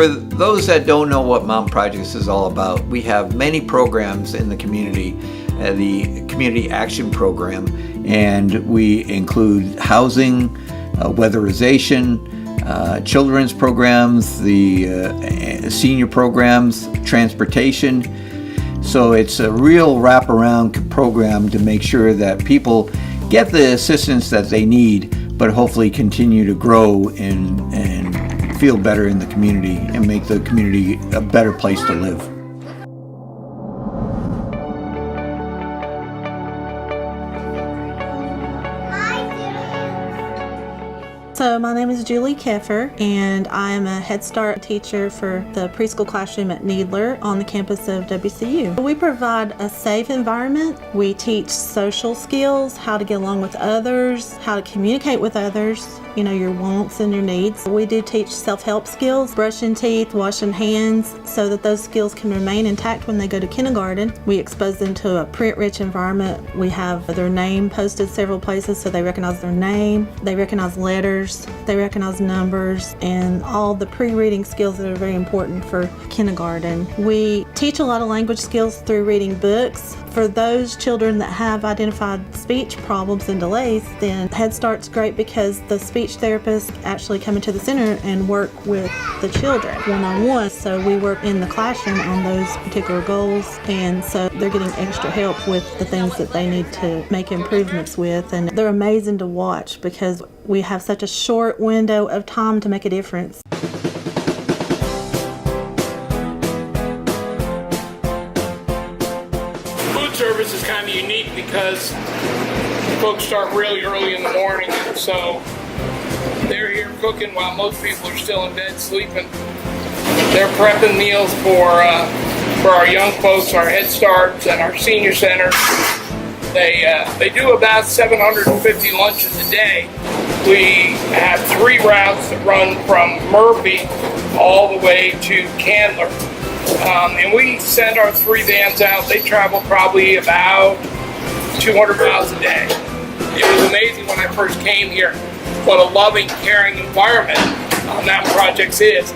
For those that don't know what Mountain Projects is all about, we have many programs in the community, the Community Action Program, and we include housing, weatherization, children's programs, the senior programs, transportation. So it's a real wraparound program to make sure that people get the assistance that they need, but hopefully continue to grow and feel better in the community and make the community a better place to live. So my name is Julie Keffer, and I am a Head Start teacher for the preschool classroom at Needler on the campus of WCU. We provide a safe environment. We teach social skills, how to get along with others, how to communicate with others, your wants and your needs. We do teach self-help skills, brushing teeth, washing hands, so that those skills can remain intact when they go to kindergarten. We expose them to a print-rich environment. We have their name posted several places so they recognize their name, they recognize letters, they recognize numbers, and all the pre-reading skills that are very important for kindergarten. We teach a lot of language skills through reading books. For those children that have identified speech problems and delays, then Head Start's great because the speech therapists actually come into the center and work with the children one-on-one. So we work in the classroom on those particular goals, and so they're getting extra help with the things that they need to make improvements with. And they're amazing to watch because we have such a short window of time to make a difference. Service is kind of unique because folks start really early in the morning, so they're here cooking while most people are still in bed sleeping. They're prepping meals for our young folks, our Head Starts, and our senior centers. They do about 750 lunches a day. We have 3 routes that run from Murphy all the way to Candler. And we send our 3 vans out. They travel probably about 200 miles a day. It was amazing when I first came here what a loving, caring environment Mountain Projects is.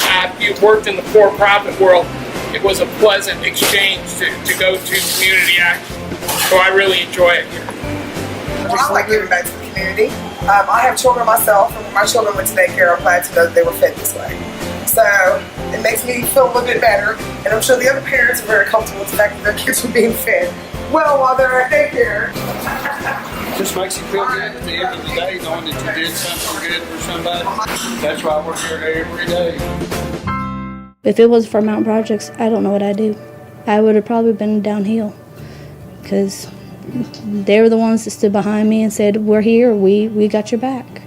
After you've worked in the for-profit world, it was a pleasant exchange to go to community action. So I really enjoy it here. Well, I like giving back to the community. I have children myself, and when my children went to daycare, I'm glad to know that they were fed this way. So it makes me feel a little bit better, and I'm sure the other parents are very comfortable with the fact that their kids are being fed well while they're at daycare. Just makes you feel good at the end of the day knowing that you did something good for somebody. That's why we're here every day. If it wasn't for Mountain Projects, I don't know what I'd do. I would have probably been downhill because they were the ones that stood behind me and said, we're here, we got your back.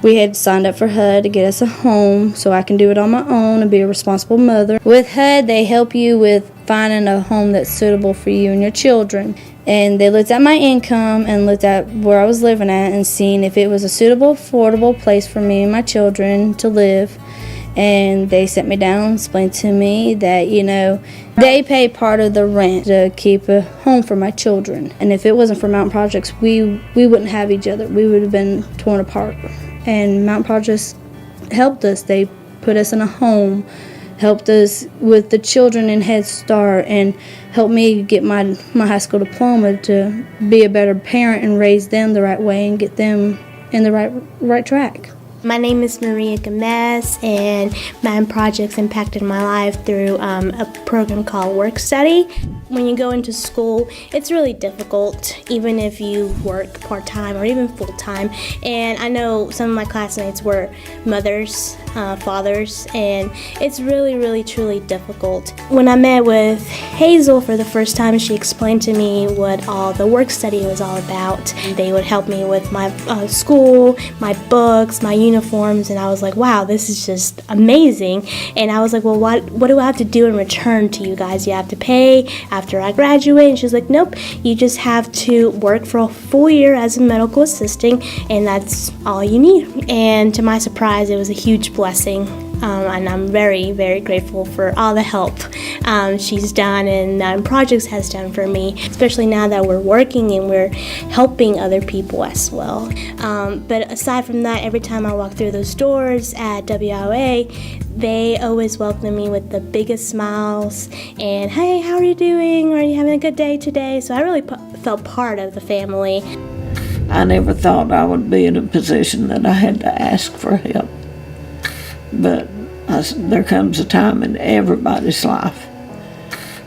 We had signed up for HUD to get us a home so I can do it on my own and be a responsible mother. With HUD, they help you with finding a home that's suitable for you and your children. And they looked at my income and looked at where I was living at and seen if it was a suitable, affordable place for me and my children to live. And they sat me down and explained to me that, they pay part of the rent to keep a home for my children. And if it wasn't for Mountain Projects, we wouldn't have each other. We would have been torn apart. And Mountain Projects helped us. They put us in a home, helped us with the children in Head Start, and helped me get my high school diploma to be a better parent and raise them the right way and get them in the right track. My name is Maria Gomez, and Mountain Projects impacted my life through a program called Work Study. When you go into school, it's really difficult, even if you work part-time or even full-time. And I know some of my classmates were mothers, fathers, and it's really, really, truly difficult. When I met with Hazel for the first time, she explained to me what all the Work Study was all about. They would help me with my school, my books, my uniforms, and I was like, wow, this is just amazing. And I was like, well, what do I have to do in return to you guys? You have to pay after I graduate? And she's like, nope, you just have to work for a full year as a medical assistant, and that's all you need. And to my surprise, it was a huge blessing blessing. And I'm very, very grateful for all the help she's done and Projects has done for me, especially now that we're working and we're helping other people as well. But aside from that, every time I walk through those doors at WIOA, they always welcome me with the biggest smiles and, hey, how are you doing? Are you having a good day today? So I really felt part of the family. I never thought I would be in a position that I had to ask for help. But there comes a time in everybody's life,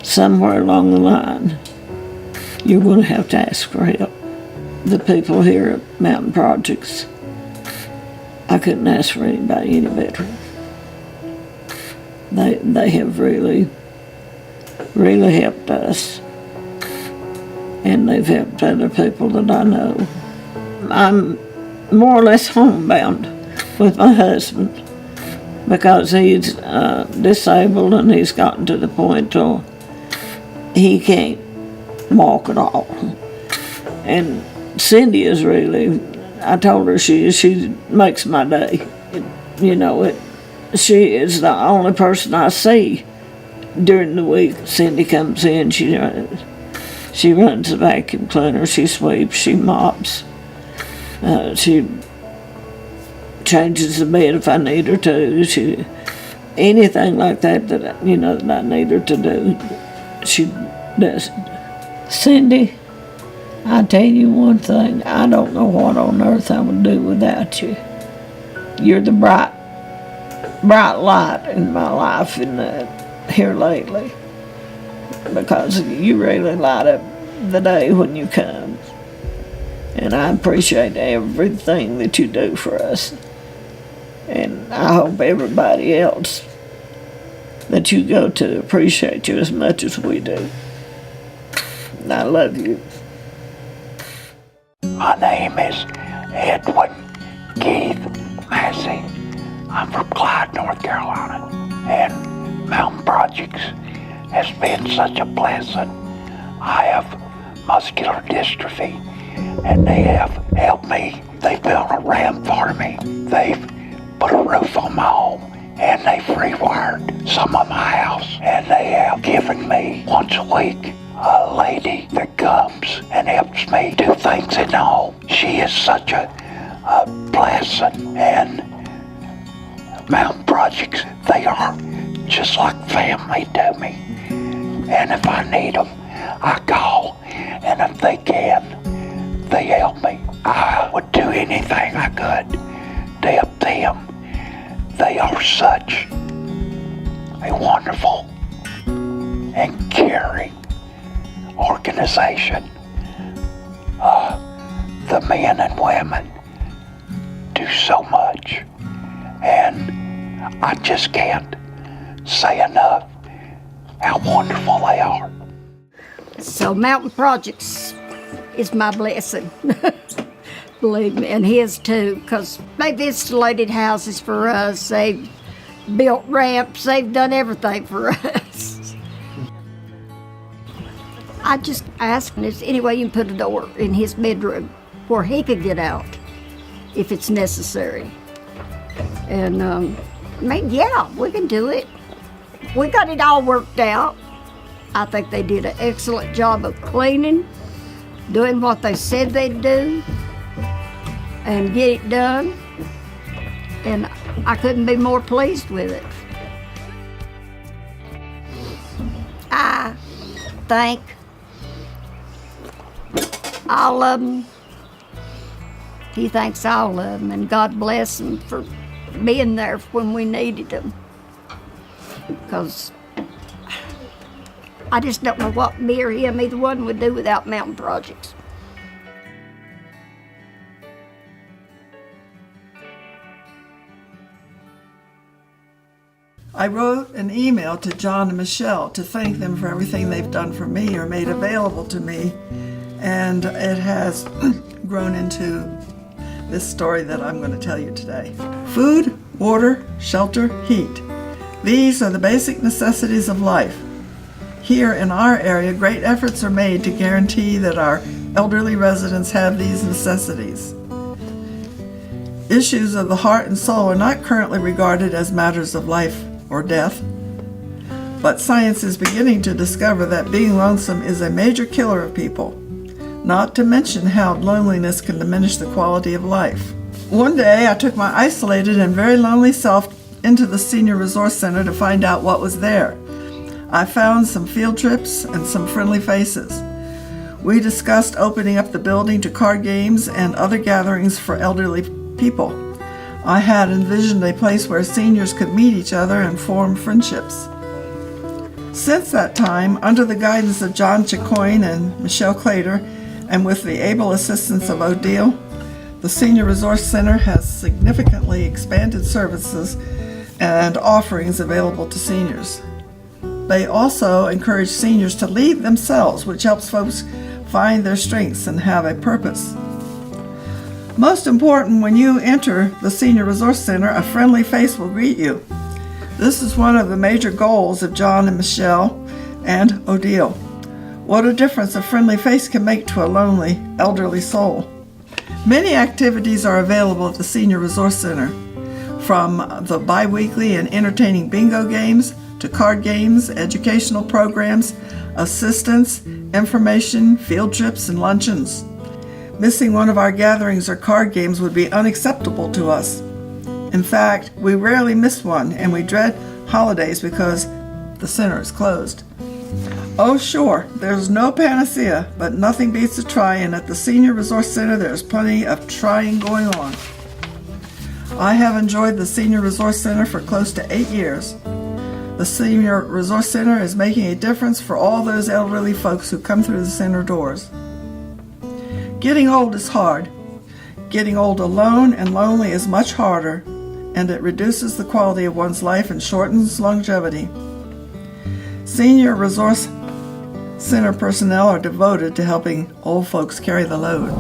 somewhere along the line, you're going to have to ask for help. The people here at Mountain Projects, I couldn't ask for anybody any better. They have really, really helped us, and they've helped other people that I know. I'm more or less homebound with my husband, because he's disabled and he's gotten to the point till he can't walk at all. And Cindy is really, I told her she makes my day. She is the only person I see during the week. Cindy comes in, she runs the vacuum cleaner, she sweeps, she mops, she changes the bed if I need her to. Anything like that that I need her to do, she does it. Cindy, I tell you one thing, I don't know what on earth I would do without you. You're the bright light in my life here lately, because you really light up the day when you come. And I appreciate everything that you do for us. And I hope everybody else that you go to appreciate you as much as we do. And I love you. My name is Edwin Keith Massey. I'm from Clyde, North Carolina. And Mountain Projects has been such a blessing. I have muscular dystrophy, and they have helped me. They built a ramp for me. They've put a roof on my home, and they've rewired some of my house, and they have given me once a week a lady that comes and helps me do things in the home. She is such a blessing, and Mountain Projects, they are just like family to me. And if I need them, I call, and if they can, they help me. I would do anything I could to help them. They are such a wonderful and caring organization. The men and women do so much, and I just can't say enough how wonderful they are. So Mountain Projects is my blessing, believe me, and his too, because they've insulated houses for us, they've built ramps, they've done everything for us. I just asked if there's any way you can put a door in his bedroom where he could get out if it's necessary. And yeah, we can do it. We got it all worked out. I think they did an excellent job of cleaning, doing what they said they'd do, and get it done. And I couldn't be more pleased with it. I thank all of them. He thanks all of them, and God bless them for being there when we needed them. Because I just don't know what me or him, either one, would do without Mountain Projects. I wrote an email to John and Michelle to thank them for everything they've done for me or made available to me, and it has grown into this story that I'm going to tell you today. Food, water, shelter, heat. These are the basic necessities of life. Here in our area, great efforts are made to guarantee that our elderly residents have these necessities. Issues of the heart and soul are not currently regarded as matters of life or death, but science is beginning to discover that being lonesome is a major killer of people, not to mention how loneliness can diminish the quality of life. One day, I took my isolated and very lonely self into the Senior Resource Center to find out what was there. I found some field trips and some friendly faces. We discussed opening up the building to card games and other gatherings for elderly people. I had envisioned a place where seniors could meet each other and form friendships. Since that time, under the guidance of John Chicoine and Michelle Clater, and with the able assistance of Odile, the Senior Resource Center has significantly expanded services and offerings available to seniors. They also encourage seniors to lead themselves, which helps folks find their strengths and have a purpose. Most important, when you enter the Senior Resource Center, a friendly face will greet you. This is one of the major goals of John and Michelle and Odile. What a difference a friendly face can make to a lonely, elderly soul. Many activities are available at the Senior Resource Center, from the bi-weekly and entertaining bingo games to card games, educational programs, assistance, information, field trips, and luncheons. Missing one of our gatherings or card games would be unacceptable to us. In fact, we rarely miss one, and we dread holidays because the center is closed. Oh sure, there's no panacea, but nothing beats a try, and at the Senior Resource Center there's plenty of trying going on. I have enjoyed the Senior Resource Center for close to 8 years. The Senior Resource Center is making a difference for all those elderly folks who come through the center doors. Getting old is hard. Getting old alone and lonely is much harder, and it reduces the quality of one's life and shortens longevity. Senior Resource Center personnel are devoted to helping old folks carry the load.